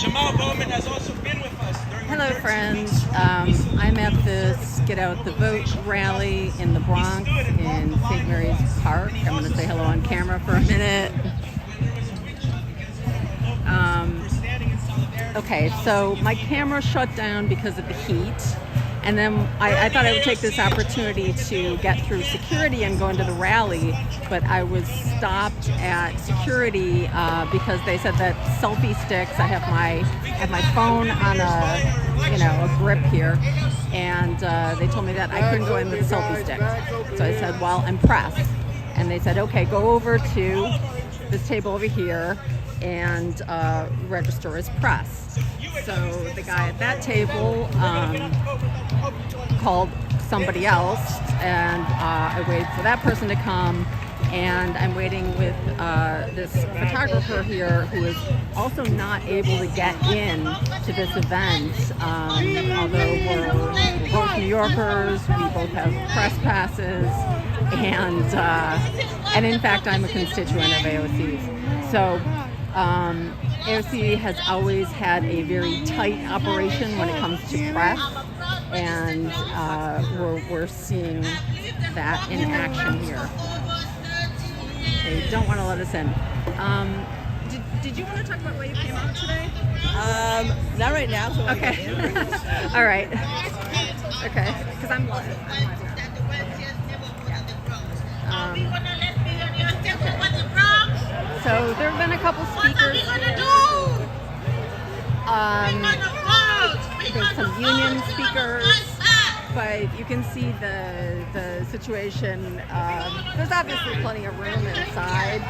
Jamaal Bowman has also been with us during Hello, friends. I'm at this Get Out the Vote rally in the Bronx in St. Mary's Park. I'm going to say hello on camera for a minute. Okay, so my camera shut down because of the heat. And then I thought I would take this opportunity to get through security and go into the rally, but I was stopped at security because they said that selfie sticks. I have my phone on a grip here, and they told me that I couldn't go in with a selfie stick. So I said, well, I'm press, and they said, okay, go over to this table over here and register as press. So the guy at that table called somebody else, and I waited for that person to come, and I'm waiting with this photographer here who is also not able to get in to this event, although we're both New Yorkers, we both have press passes, and in fact I'm a constituent of AOC's. So AOC has always had a very tight operation when it comes to press, and we're seeing that in action here. They don't want to let us in. Did you want to talk about why you came out today? Not right now. So okay. All right. Okay. Because I'm live. So there have been a couple speakers. There's some union speakers, but you can see the situation. There's obviously plenty of room inside.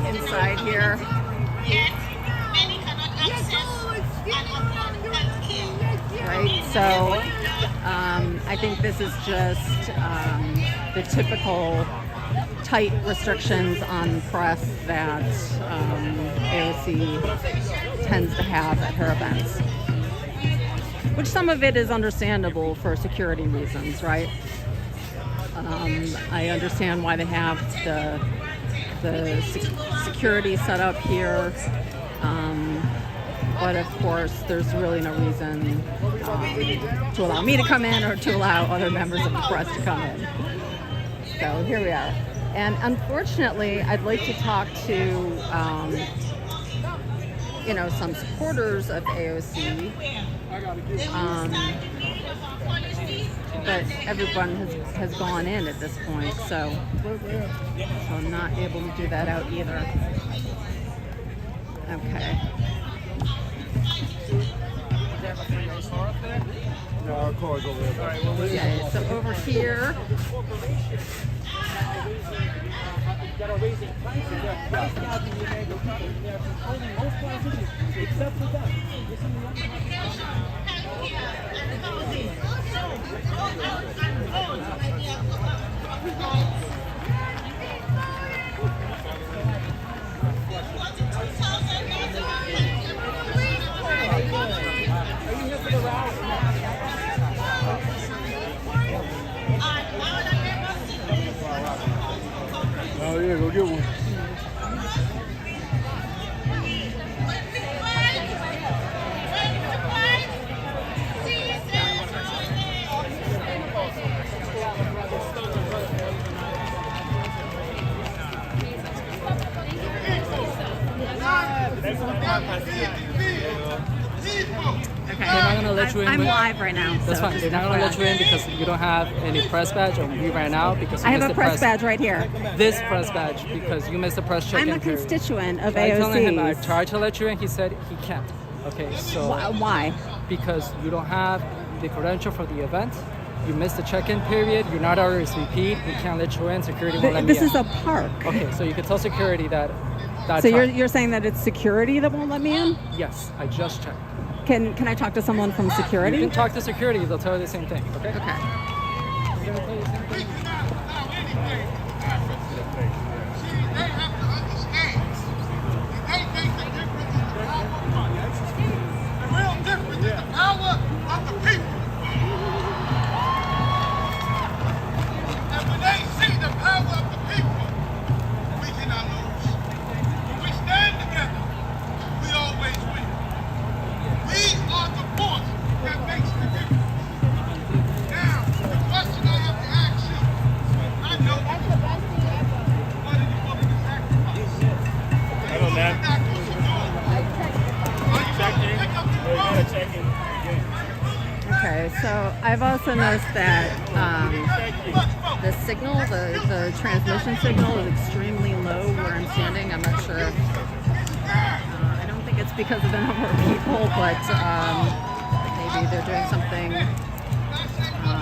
Inside here. Right. So I think this is just the typical tight restrictions on press that AOC tends to have at her events, which some of it is understandable for security reasons, right? I understand why they have the security set up here, but of course there's really no reason to allow me to come in or to allow other members of the press to come in. So here we are. And unfortunately, I'd like to talk to, some supporters of AOC, but everyone has gone in at this point, so I'm not able to do that out either. Okay. No, our car's over there. Okay, so over here. That are raising prices. They're price gouging the American companies. They're controlling most politicians, except for them. Oh yeah, go get one. Okay. They're not gonna let you in. I'm live right now. That's fine. They're not gonna let you in because you don't have any press badge on you right now because you I have missed a the press badge right here. This press badge because you missed the press check-in I'm a period. constituent of I told him I AOC. tried to let you in. He said he can't. Okay, so Why? because you don't have the credential for the event. You missed the check-in period. You're not RSVP'd. We can't let you in. Security won't let me in. This is a park. Okay, so you can tell security that. So you're saying that it's security that won't let me in? Yes, I just checked. Can I talk to someone from security? You can talk to security. They'll tell you the same thing. Okay. Okay. They're gonna tell you the same thing. So I've also noticed that the signal, the transmission signal is extremely low where I'm standing. I'm not sure. I don't think it's because of the number of people, but maybe they're doing something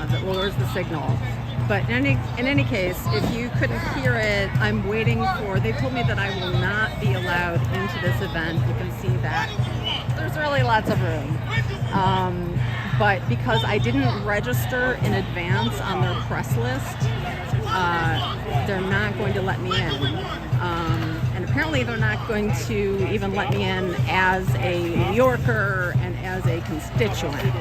that lowers the signal. But in any case, if you couldn't hear it, I'm waiting for, they told me that I will not be allowed into this event. You can see that there's really lots of room. But because I didn't register in advance on their press list, they're not going to let me in. And apparently they're not going to even let me in as a New Yorker and as a constituent.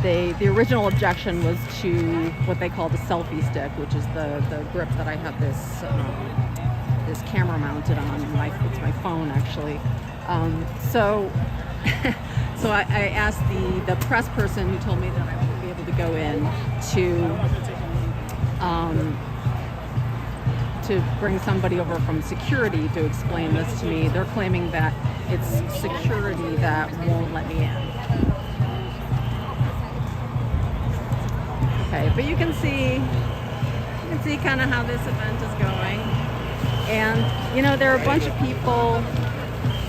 The original objection was to what they call the selfie stick, which is the grip that I have this camera mounted on. It's my phone, actually. So I asked the press person who told me that I wouldn't be able to go in to bring somebody over from security to explain this to me. They're claiming that it's security that won't let me in. Okay, but you can see kind of how this event is going. And, you know, there are a bunch of people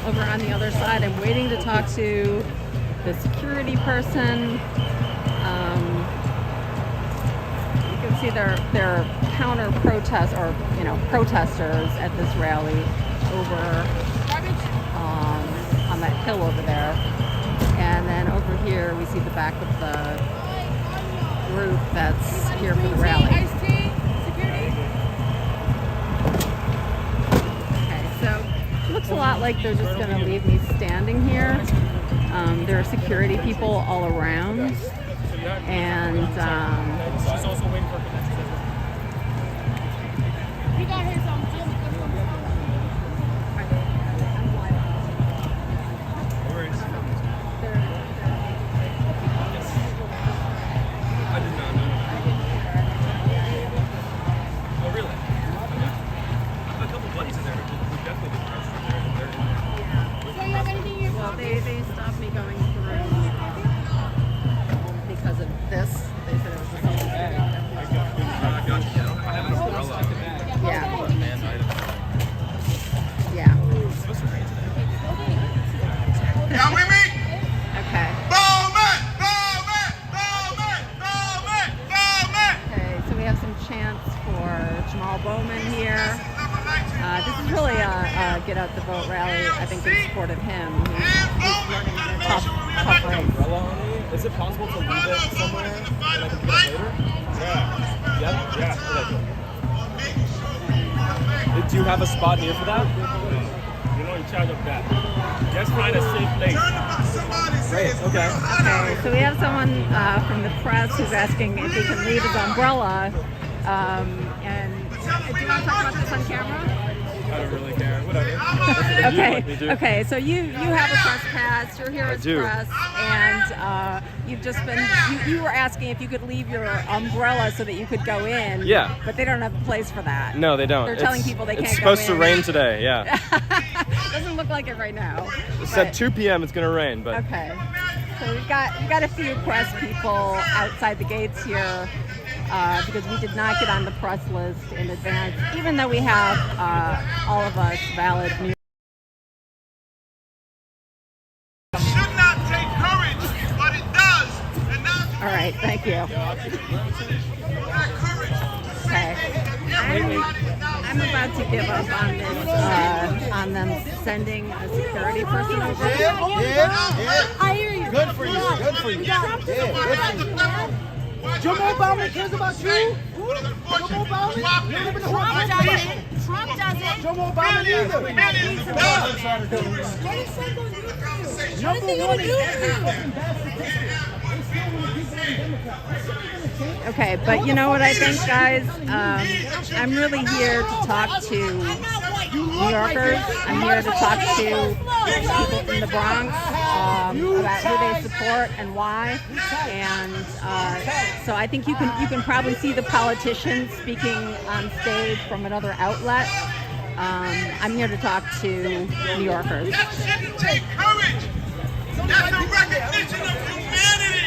over on the other side. I'm waiting to talk to the security person. You can see there are counter protests, or protesters at this rally over on that hill over there. And then over here we see the back of the group that's here for the rally. Okay, so it looks a lot like they're just going to leave me standing here. There are security people all around, and She's also waiting for we got his they stopped me going through because of this. They said it was a selfie. Yeah. Y'all with me? Okay. Bowman! Bowman! Bowman! Bowman! Bowman! Okay, so we have some chants for Jamaal Bowman here. This is really a get out the vote rally. I think they supported him. He's running in a tough race. umbrella on me. Is it possible to leave it somewhere and I can pick it later? Yeah. Yep. Yeah. Do you have a spot here for that? You're not in charge of that. Just find a safe place. Great. Okay. Okay, so we have someone from the press who's asking if he can leave his umbrella. And do you want to talk about this on camera? I don't really care. Whatever. Okay. So you have a press pass. You're here as press, and you've just been. You were asking if you could leave your umbrella so that you could go in. Yeah. But they don't have a place for that. No, they don't. They're telling people they can't go in. It's supposed to rain today. Yeah. Doesn't look like it right now. It said 2 p.m. it's gonna rain, but. Okay. So we've got a few press people outside the gates here. Because we did not get on the press list in advance, even though we have all of us valid New York. Should not take courage, but it does. And now All right, thank you. Okay. I'm about to give up on this, on them sending a security person over. I hear you. Good for you. Good for you. Yeah, good for you. Jamaal Bowman cares about you? Jamaal Bowman? You live in the Trump doesn't. Trump doesn't. Jamaal Bowman either. Millions of dollars. Number one Okay, but you know what I think, guys? I'm really here to talk to New Yorkers. I'm here to talk to people from the Bronx about who they support and why. And so I think you can probably see the politicians speaking on stage from another outlet. I'm here to talk to New Yorkers. That shouldn't take courage. That's a recognition of humanity.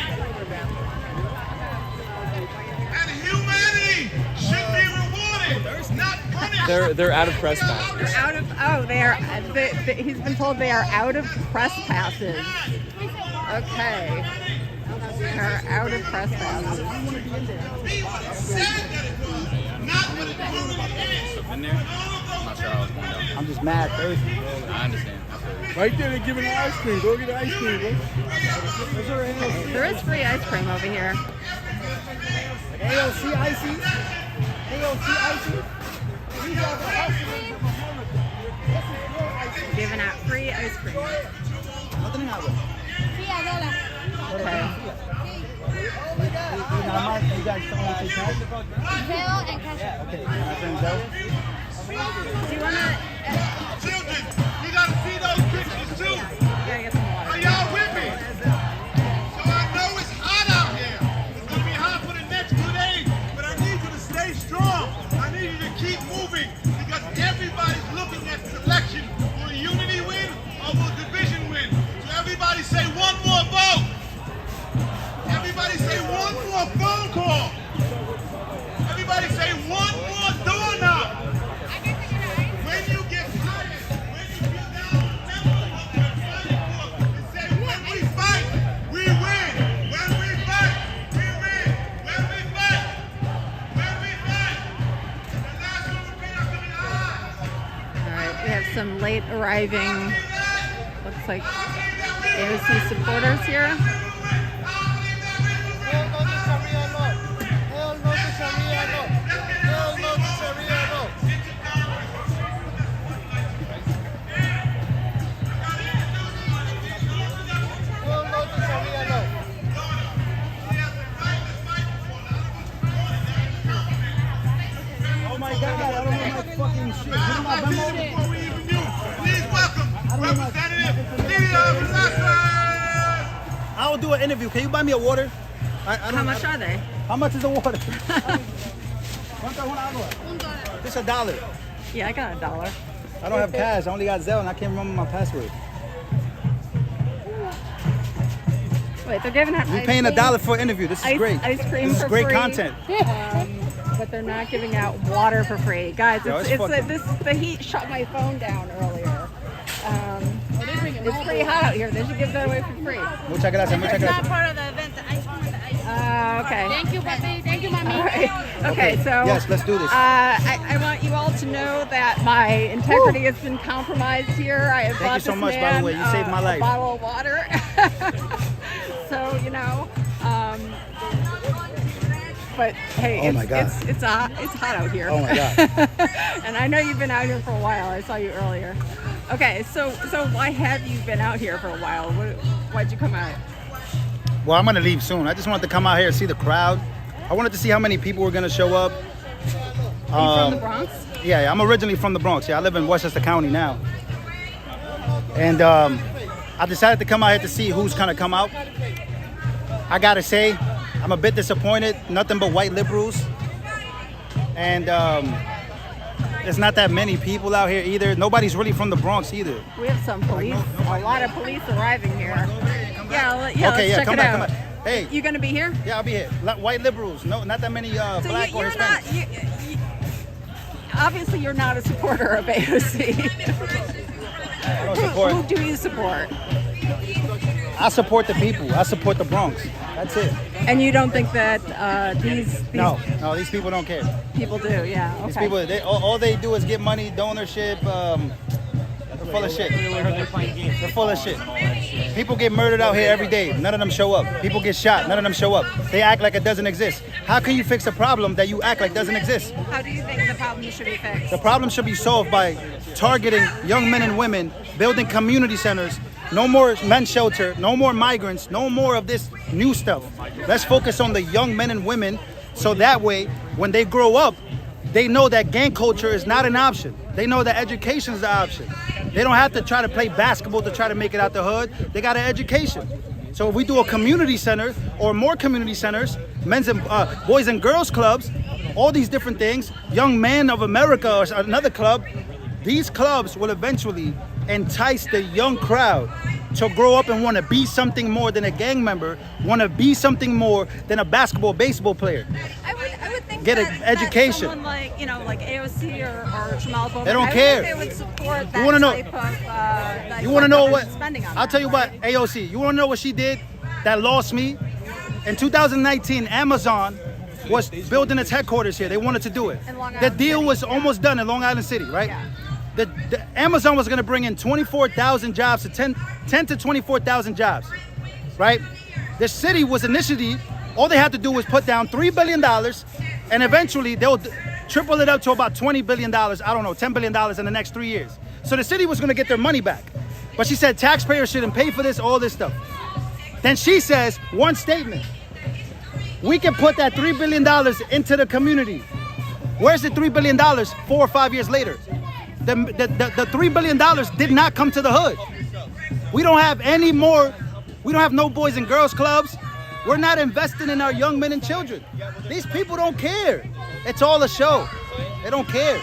unity should be rewarded, not punished. They're out of press passes. Out of he's been told they are out of press passes. Okay. They're out of press passes. Be what it said that it was, not what it truly is. Been there? I'm not sure I was going down. I'm just mad thirsty. I understand. Right there, they're giving the ice cream. Go get the ice cream, bro. There is free ice cream over here. AOC icy. AOC icy. Giving out free ice cream. Okay. You guys don't want to take cash? Zelle and cash. Okay, can I send Zelle? Do you want to Children, you gotta see those pictures too. get some water? Are y'all with me? So I know it's hot out here. It's gonna be hot for the next 2 days, but I need you to stay strong. I need you to keep moving because everybody's looking at selection. Will unity win or will division win? So everybody say one more vote. Everybody say one more phone call. Everybody say one more door knock. When you get tired, when you feel down, remember what we're fighting for. And say, when we fight, we win. When we fight, we win. When we fight, when we fight. And the last one will be after the eyes. All right, we have some late arriving, looks like AOC supporters here. Oh my God, I don't want my fucking shit. Give me my Venmo. Before we even knew, please welcome Representative Lydia Velasquez. I will do an interview. Can you buy me a water? How much are they? How much is the water? This is $1. Yeah, I got $1. I don't have cash. I only got Zelle and I can't remember my password. Wait, they're giving out We're ice paying cream? $1 for an interview. This is great. Ice cream This is for great free. content. But they're not giving out water for free. Guys, Yo, it's it's fucking- the heat shut my phone down earlier. It's pretty hot out here. They should give that away for free. Muchas gracias. Muchas It's not gracias. part of the event. The ice cream and the ice cream. Okay. Thank you, Pepe. Thank you, Mommy. All right. Okay, so Yes, let's do this. I want you all to know that my integrity has been compromised here. I have Thank bought you so this much, by man, the way. You saved my life. a bottle of water. So but hey, Oh my God. it's hot out here. Oh my God. And I know you've been out here for a while. I saw you earlier. Okay, so why have you been out here for a while? Why'd you come out? Well, I'm going to leave soon. I just wanted to come out here and see the crowd. I wanted to see how many people were going to show up. Are you from the Bronx? Yeah, I'm originally from the Bronx. Yeah, I live in Westchester County now. And I decided to come out here to see who's going to come out. I got to say, I'm a bit disappointed. Nothing but white liberals. And there's not that many people out here either. Nobody's really from the Bronx either. We have some police, a lot of police arriving here. Yeah, Okay, let's yeah, check come it back, out. come back. Hey. You gonna be here? Yeah, I'll be here. White liberals. No, not that many So black or you're Hispanics. not. Obviously, you're not a supporter of AOC. I don't support. Who do you support? I support the people. I support the Bronx. That's it. And you don't think that these No, these people don't care. people do? Yeah. Okay. These people, all they do is get money, donorship. They're full of shit. They're full of shit. People get murdered out here every day. None of them show up. People get shot. None of them show up. They act like it doesn't exist. How can you fix a problem that you act like doesn't exist? How do you think the problem should be fixed? The problem should be solved by targeting young men and women, building community centers, no more men's shelter, no more migrants, no more of this new stuff. Let's focus on the young men and women so that way, when they grow up, they know that gang culture is not an option. They know that education is the option. They don't have to try to play basketball to try to make it out the hood. They got an education. So if we do a community center or more community centers, men's and boys and girls clubs, all these different things, Young Men of America or another club, these clubs will eventually entice the young crowd to grow up and want to be something more than a gang member, want to be something more than a basketball, baseball player. I would think get an that education. someone like, you know, like AOC or Jamaal Bowman, They don't I care. think they would support that You wanna know- type of, You want to know what? spending on I'll that, tell you what, right? AOC. You want to know what she did that lost me? In 2019, Amazon was building its headquarters here. They wanted to do it. In Long The Island deal City, was yeah. almost done in Long Island City, right? Yeah. The Amazon was going to bring in 24,000 jobs to 10 to 24,000 jobs, right? The city was initially, all they had to do was put down $3 billion, and eventually they'll triple it up to about $20 billion. I don't know, $10 billion in the next 3 years. So the city was going to get their money back. But she said taxpayers shouldn't pay for this, all this stuff. Then she says one statement. We can put that $3 billion into the community. Where's the $3 billion 4 or 5 years later? The $3 billion did not come to the hood. We don't have any more, we don't have no boys and girls clubs. We're not investing in our young men and children. These people don't care. It's all a show. They don't care.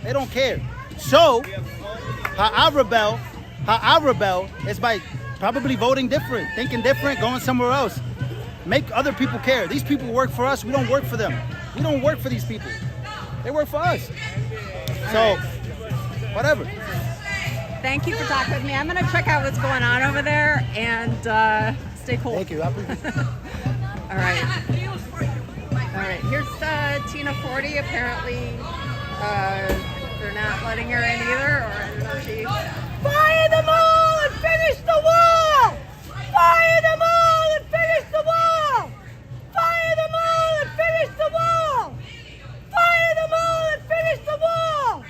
They don't care. So, how I rebel is by probably voting different, thinking different, going somewhere else. Make other people care. These people work for us. We don't work for them. We don't work for these people. They work for us. So, whatever. Thank you for talking with me. I'm going to check out what's going on over there and stay cool. Thank you. I appreciate it. All right. All right. Here's Tina 40. Apparently, they're not letting her in either, or I don't know if she. Fire them all and finish the wall! Fire them all and finish the wall! Fire them all and finish the wall! Fire them all and finish the wall!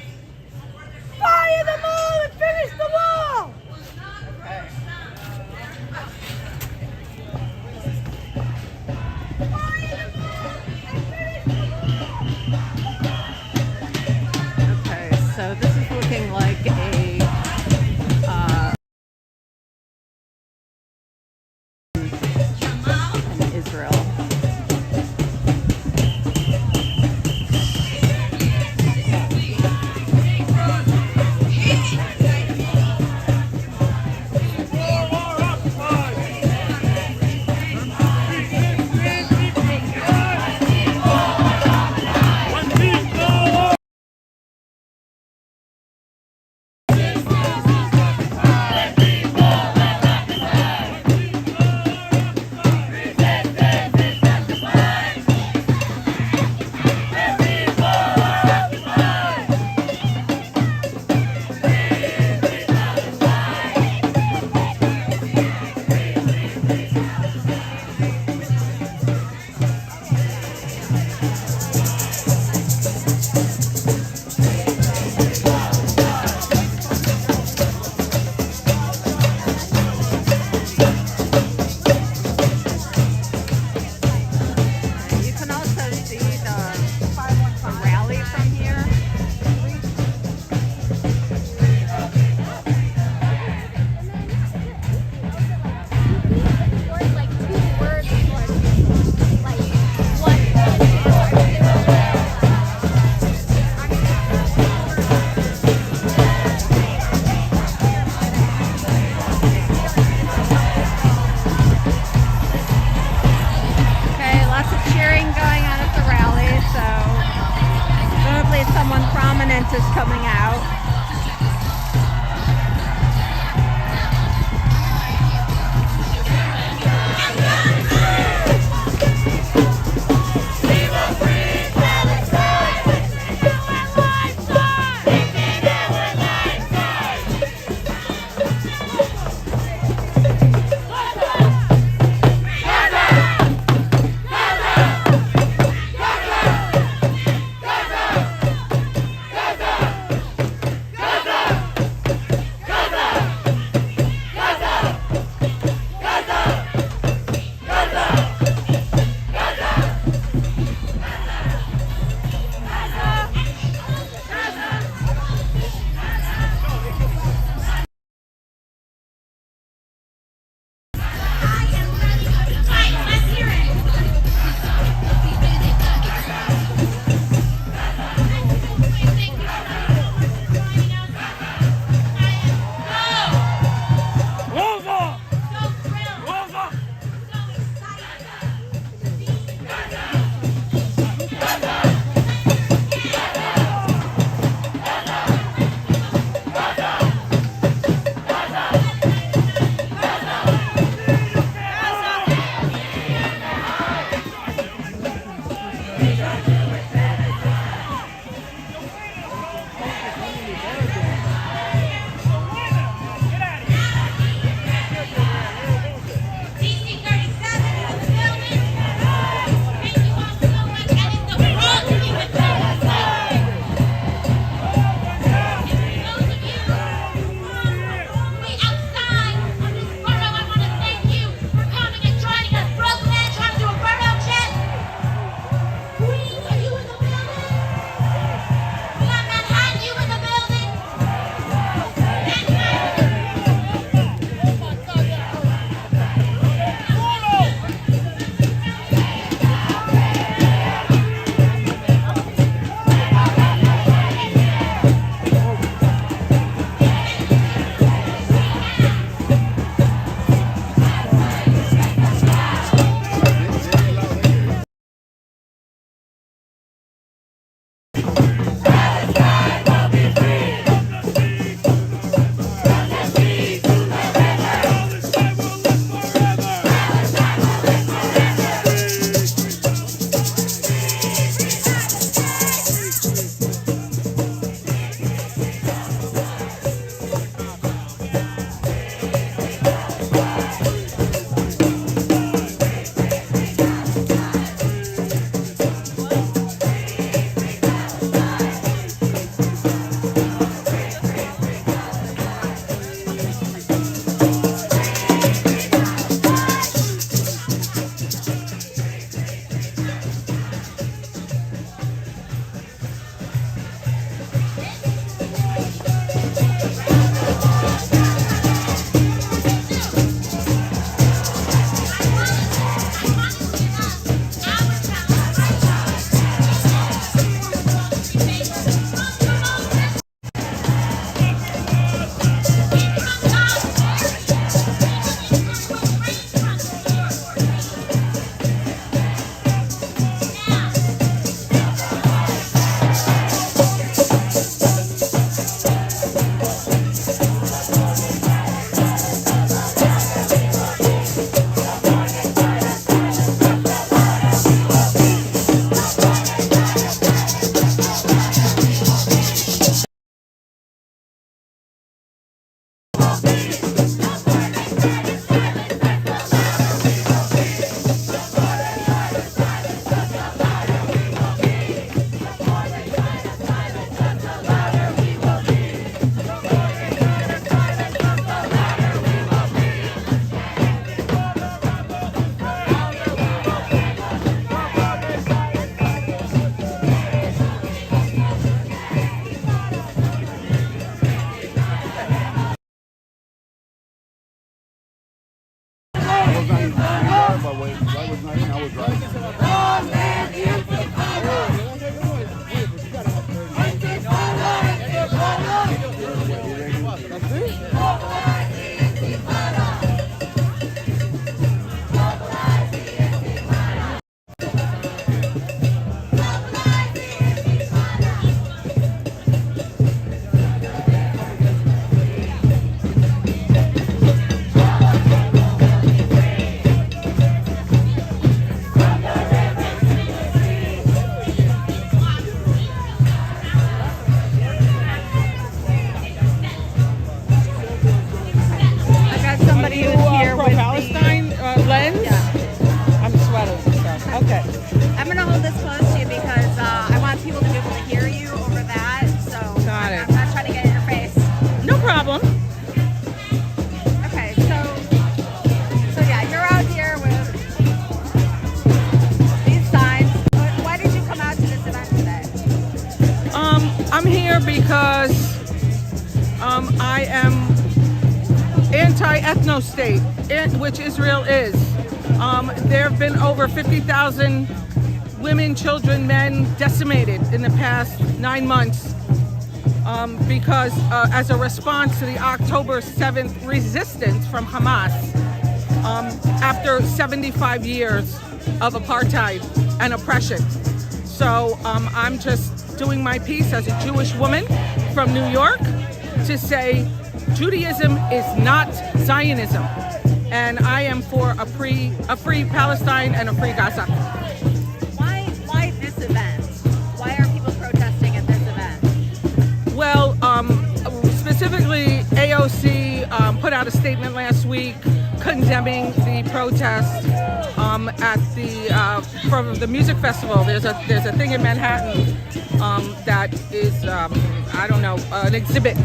Fire them all and finish the wall! Okay. Okay, so this is looking like a in Israel. I am anti-ethno-state, which Israel is. There have been over 50,000 women, children, men decimated in the past 9 months because as a response to the October 7th resistance from Hamas after 75 years of apartheid and oppression. So I'm just doing my piece as a Jewish woman from New York to say Judaism is not Zionism, and I am for a free Palestine and a free Gaza. Why this event? Why are people protesting at this event? Well, specifically AOC put out a statement last week condemning the protest at the from the music festival. There's a thing in Manhattan that is I don't know, an exhibit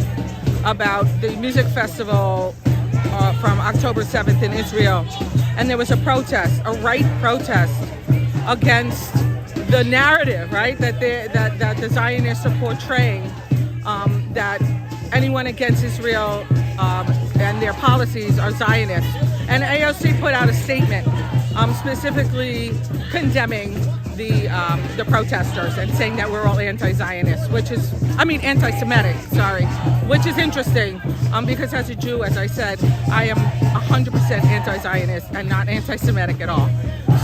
about the music festival from October 7th in Israel, and there was a protest, a right protest against the narrative, right, that the Zionists are portraying, that anyone against Israel and their policies are Zionists. And AOC put out a statement specifically condemning the protesters and saying that we're all anti-Zionist, which is, anti-Semitic, sorry, which is interesting because as a Jew, as I said, I am 100% anti-Zionist and not anti-Semitic at all.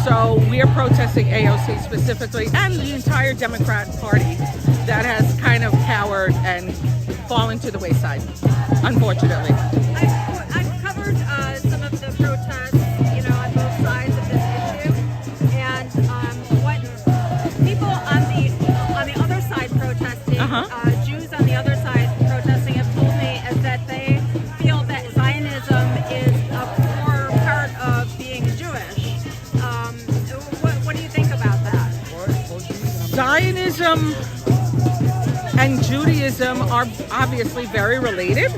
So we are protesting AOC specifically and the entire Democrat Party that has kind of cowered and fallen to the wayside, unfortunately. I've covered some of the protests, on both sides of this issue, and what people on the other side protesting, Jews on the other side protesting, have told me is that they feel that Zionism is a core part of being Jewish. What do you think about that? Zionism and Judaism are obviously very related.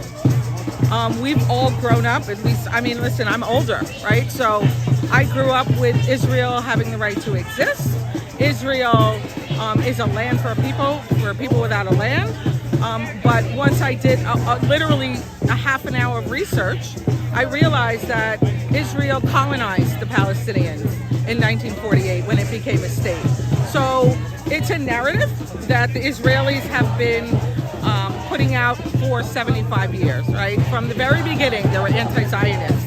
We've all grown up, at least, listen, I'm older, right? So I grew up with Israel having the right to exist. Israel is a land for people without a land. But once I did literally a half an hour of research, I realized that Israel colonized the Palestinians in 1948 when it became a state. So it's a narrative that the Israelis have been putting out for 75 years, right? From the very beginning, they were anti-Zionists,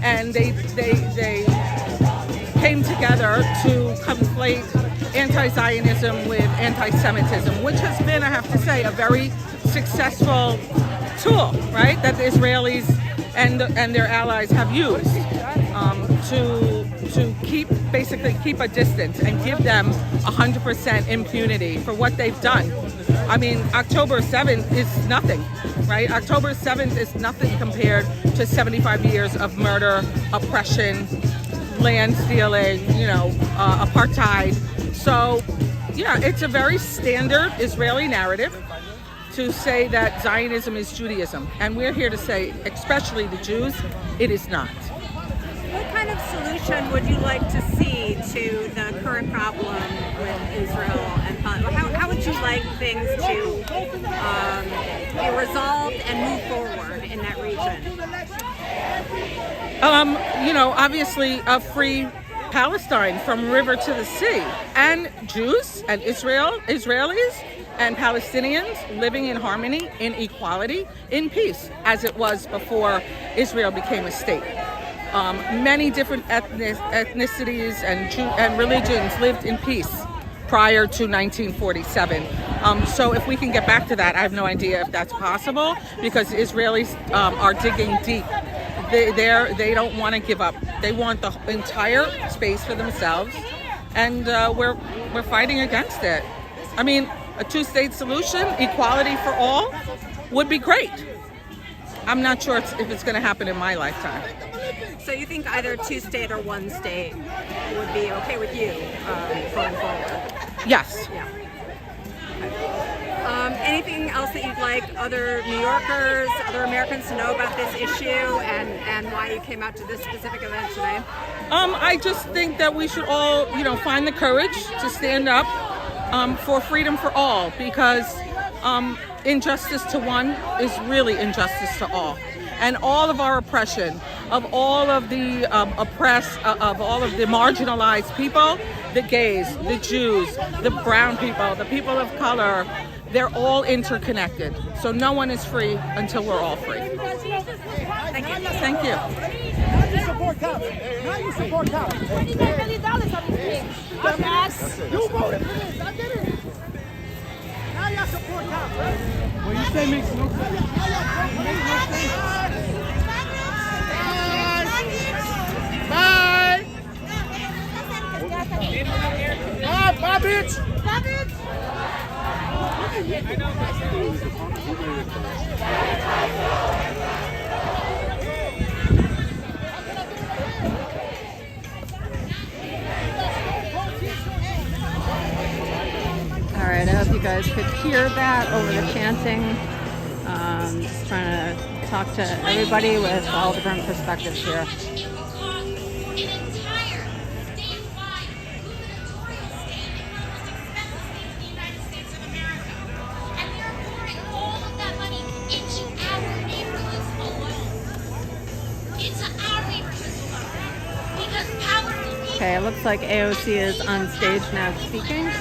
and they came together to conflate anti-Zionism with anti-Semitism, which has been, I have to say, a very successful tool, right? That the Israelis and their allies have used to keep a distance and give them 100% impunity for what they've done. October 7th is nothing, right? October 7th is nothing compared to 75 years of murder, oppression, land stealing, apartheid. So, yeah, it's a very standard Israeli narrative to say that Zionism is Judaism. And we're here to say, especially the Jews, it is not. What kind of solution would you like to see to the current problem with Israel and Palestine? How would you like things to be resolved and move forward in that region? Obviously a free Palestine from river to the sea, and Jews and Israelis and Palestinians living in harmony, in equality, in peace, as it was before Israel became a state. Many different ethnicities and religions lived in peace prior to 1947. So if we can get back to that, I have no idea if that's possible, because Israelis are digging deep. They don't want to give up. They want the entire space for themselves, and we're fighting against it. A two-state solution, equality for all, would be great. I'm not sure if it's going to happen in my lifetime. So you think either two-state or one state would be okay with you going forward? Yes. Yeah. Anything else that you'd like other New Yorkers, other Americans to know about this issue and why you came out to this specific event today? I just think that we should all, find the courage to stand up for freedom for all, because injustice to one is really injustice to all. And all of our oppression, of all of the oppressed, of all of the marginalized people, the gays, the Jews, the brown people, the people of color, they're all interconnected. So no one is free until we're all free. Thank you. Thank you. Now you support cops. Now you support cops. $25 million on these things. You voted for this. I did it. Now y'all support cops, right? What you say makes no sense. Bye. Bye. Bye, bitch. Bye, bitch. All right, I hope you guys could hear that over the chanting. Just trying to talk to everybody with all different perspectives here. Okay, it looks like AOC is on stage now speaking.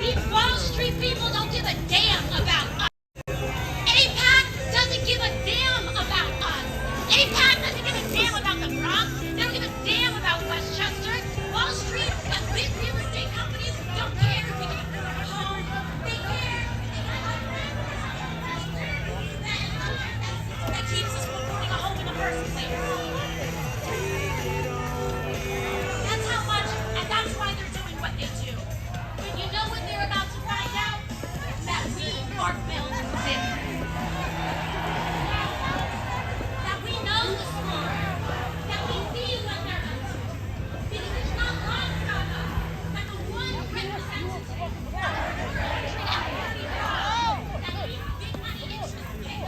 These Wall Street people don't give a damn about us. APAC doesn't give a damn about us. APAC doesn't give a damn about the Bronx. They don't give a damn about Westchester. Wall Street and big real estate companies don't care if we get a home. They care. That keeps us from owning a home in the first place. That's how much, and that's why they're doing what they do. But you know what they're about to find out? That we are built different. That we know the story. That we see what they're up to. Because it's not lost on us that the one representative of our country that we know, that these big money interests pay.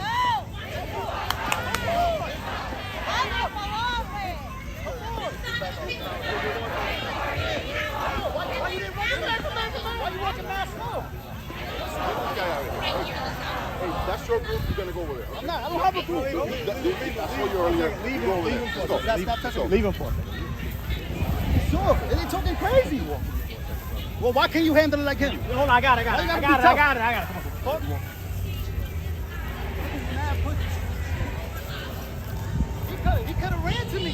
That's your group. You're gonna go over there. I'm not. I don't have a group. I saw you earlier. Leave him. Leave him for it. Sure. They're talking crazy. Well, why can't you handle it like him? Hold on, I got it. I got it. Come on. He could have ran to me.